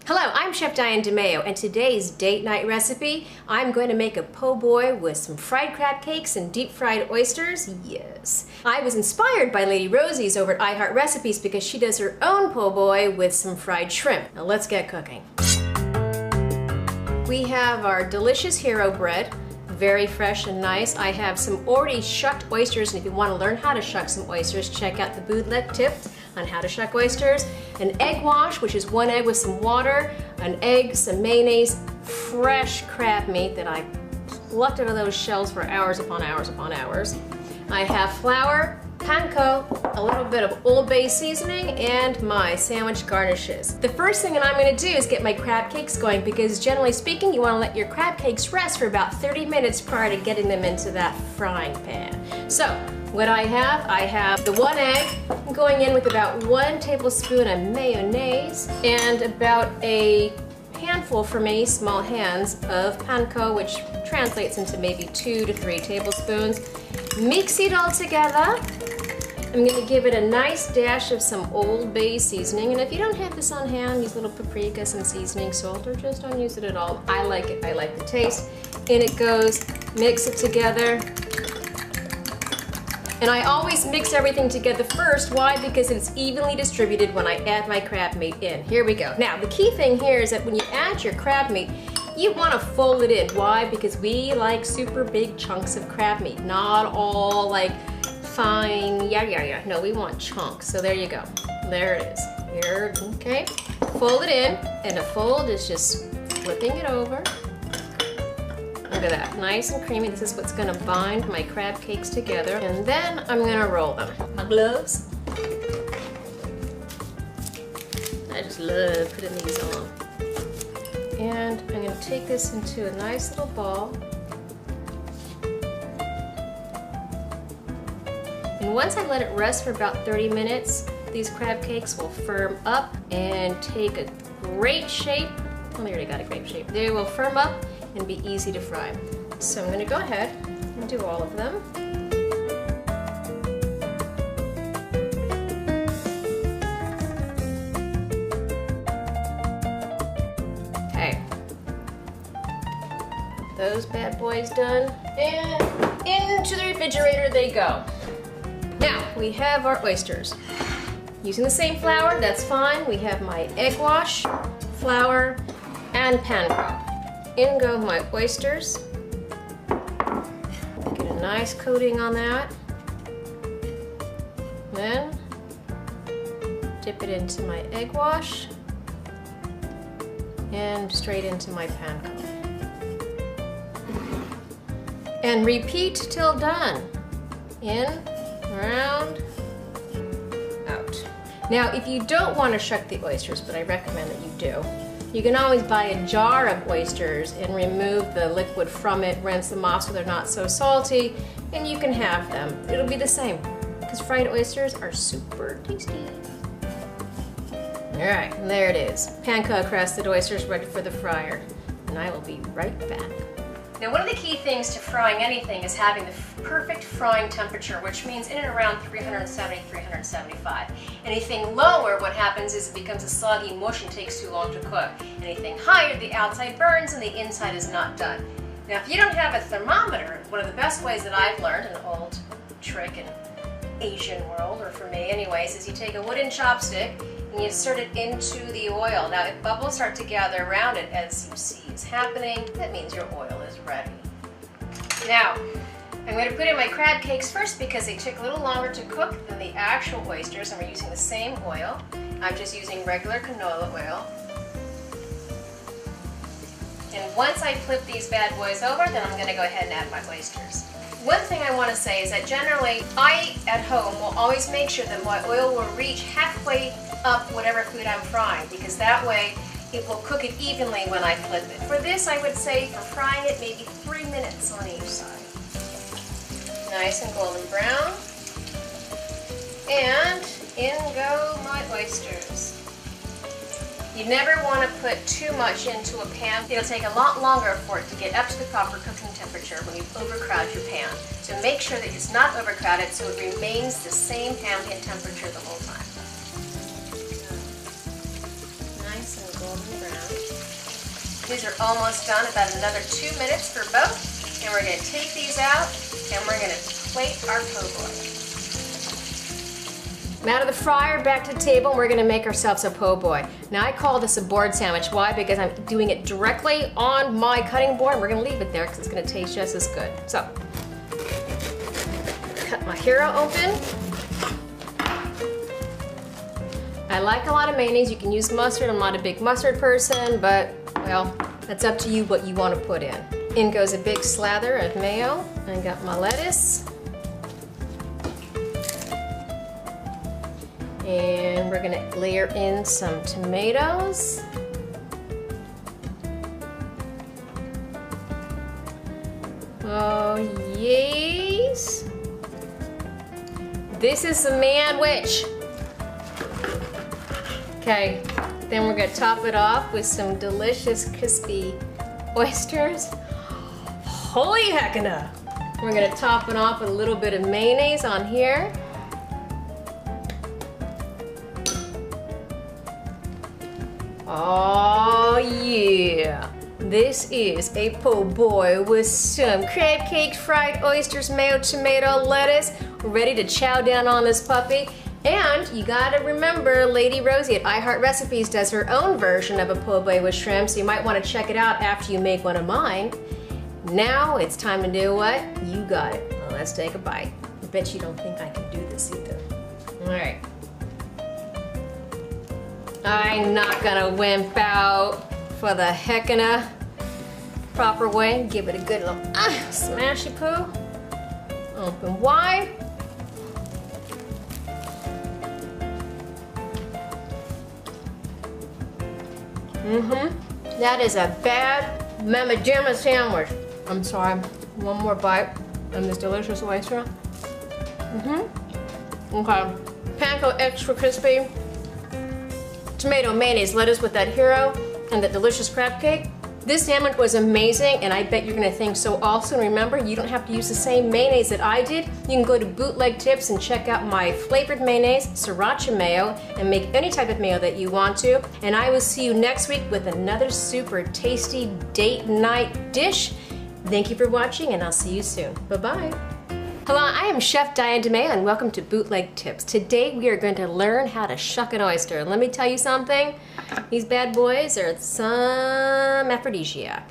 Hello, I'm Chef Diane DeMayo, and today's date night recipe, I'm going to make a po' boy with some fried crab cakes and deep fried oysters. Yes. I was inspired by Lady Rosie's over at iHeart Recipes because she does her own po' boy with some fried shrimp. Now let's get cooking. We have our delicious hero bread, very fresh and nice. I have some already shucked oysters, and if you want to learn how to shuck some oysters, check out the Bootleg tips on how to shuck oysters. An egg wash, which is 1 egg with some water, an egg, some mayonnaise, fresh crab meat that I plucked out of those shells for hours upon hours upon hours. I have flour, panko, a little bit of Old Bay seasoning, and my sandwich garnishes. The first thing that I'm going to do is get my crab cakes going because generally speaking you want to let your crab cakes rest for about 30 minutes prior to getting them into that frying pan. So what I have the 1 egg going in with about 1 tablespoon of mayonnaise and about a handful for me, small hands, of panko, which translates into maybe 2 to 3 tablespoons. Mix it all together. I'm going to give it a nice dash of some Old Bay seasoning, and if you don't have this on hand, use little paprika, some seasoning salt, or just don't use it at all. I like it. I like the taste. In it goes. Mix it together. And I always mix everything together first. Why? Because it's evenly distributed when I add my crab meat in. Here we go. Now, the key thing here is that when you add your crab meat, you want to fold it in. Why? Because we like super big chunks of crab meat, not all like fine, yeah. No, we want chunks. So there you go. There it is. Here, okay. Fold it in, and a fold is just flipping it over. Look at that, nice and creamy. This is what's gonna bind my crab cakes together. And then I'm gonna roll them. My gloves. I just love putting these on. And I'm gonna take this into a nice little ball. And once I let it rest for about 30 minutes, these crab cakes will firm up and take a great shape. Well, they already got a great shape. They will firm up and be easy to fry. So I'm gonna go ahead and do all of them. Okay. Those bad boys done. And into the refrigerator they go. Now, we have our oysters. Using the same flour, that's fine. We have my egg wash, flour, and panko. In go my oysters. Get a nice coating on that. Then dip it into my egg wash and straight into my panko. And repeat till done. In, around, out. Now, if you don't want to shuck the oysters, but I recommend that you do, you can always buy a jar of oysters and remove the liquid from it, rinse them off so they're not so salty, and you can have them. It'll be the same, because fried oysters are super tasty. Alright, there it is. Panko crusted oysters ready for the fryer. And I will be right back. Now, one of the key things to frying anything is having the perfect frying temperature, which means in and around 370, 375. Anything lower, what happens is it becomes a soggy mush and takes too long to cook. Anything higher, the outside burns and the inside is not done. Now, if you don't have a thermometer, one of the best ways that I've learned, an old trick in Asian world, or for me anyways, is you take a wooden chopstick and you insert it into the oil. Now, if bubbles start to gather around it, as you see is happening, that means your oil is ready. Now, I'm going to put in my crab cakes first because they take a little longer to cook than the actual oysters, and we're using the same oil. I'm just using regular canola oil. And once I flip these bad boys over, then I'm going to go ahead and add my oysters. One thing I want to say is that generally, I at home will always make sure that my oil will reach halfway up whatever food I'm frying, because that way it will cook it evenly when I flip it. For this, I would say for frying it, maybe 3 minutes on each side. Nice and golden brown. And in go my oysters. You never want to put too much into a pan. It'll take a lot longer for it to get up to the proper cooking temperature when you overcrowd your pan. So make sure that it's not overcrowded so it remains the same ambient temperature the whole time. Nice and golden brown. These are almost done, about another 2 minutes for both. And we're gonna take these out and we're gonna plate our po' boy. I'm out of the fryer, back to the table, and we're gonna make ourselves a po' boy. Now I call this a board sandwich. Why? Because I'm doing it directly on my cutting board. We're gonna leave it there because it's gonna taste just as good. So, cut my hero open. I like a lot of mayonnaise. You can use mustard. I'm not a big mustard person, but, well, that's up to you what you want to put in. In goes a big slather of mayo. I got my lettuce. And we're gonna layer in some tomatoes. Oh, yes. This is a sandwich. Okay, then we're gonna top it off with some delicious crispy oysters. Holy heckina! We're gonna top it off with a little bit of mayonnaise on here. Oh yeah! This is a po' boy with some crab cakes, fried oysters, mayo, tomato, lettuce. We're ready to chow down on this puppy. And you gotta remember, Lady Rosie at iHeart Recipes does her own version of a po' boy with shrimp, so you might want to check it out after you make one of mine. Now it's time to do what? You got it. Well, let's take a bite. I bet you don't think I can do this either. All right. I'm not gonna wimp out for the heckin' proper way. Give it a good little smashy poo. Open wide. That is a bad mamma jamma sandwich. I'm sorry. One more bite on this delicious oyster. Okay. Panko extra crispy. Tomato, mayonnaise, lettuce with that hero, and that delicious crab cake. This sandwich was amazing, and I bet you're gonna think so also. And remember, you don't have to use the same mayonnaise that I did. You can go to Bootleg Tips and check out my flavored mayonnaise, sriracha mayo, and make any type of mayo that you want to. And I will see you next week with another super tasty date night dish. Thank you for watching, and I'll see you soon. Bye-bye. Hello, I am Chef Diane, and welcome to Bootleg Tips. Today we are going to learn how to shuck an oyster. And let me tell you something, these bad boys are some aphrodisiac.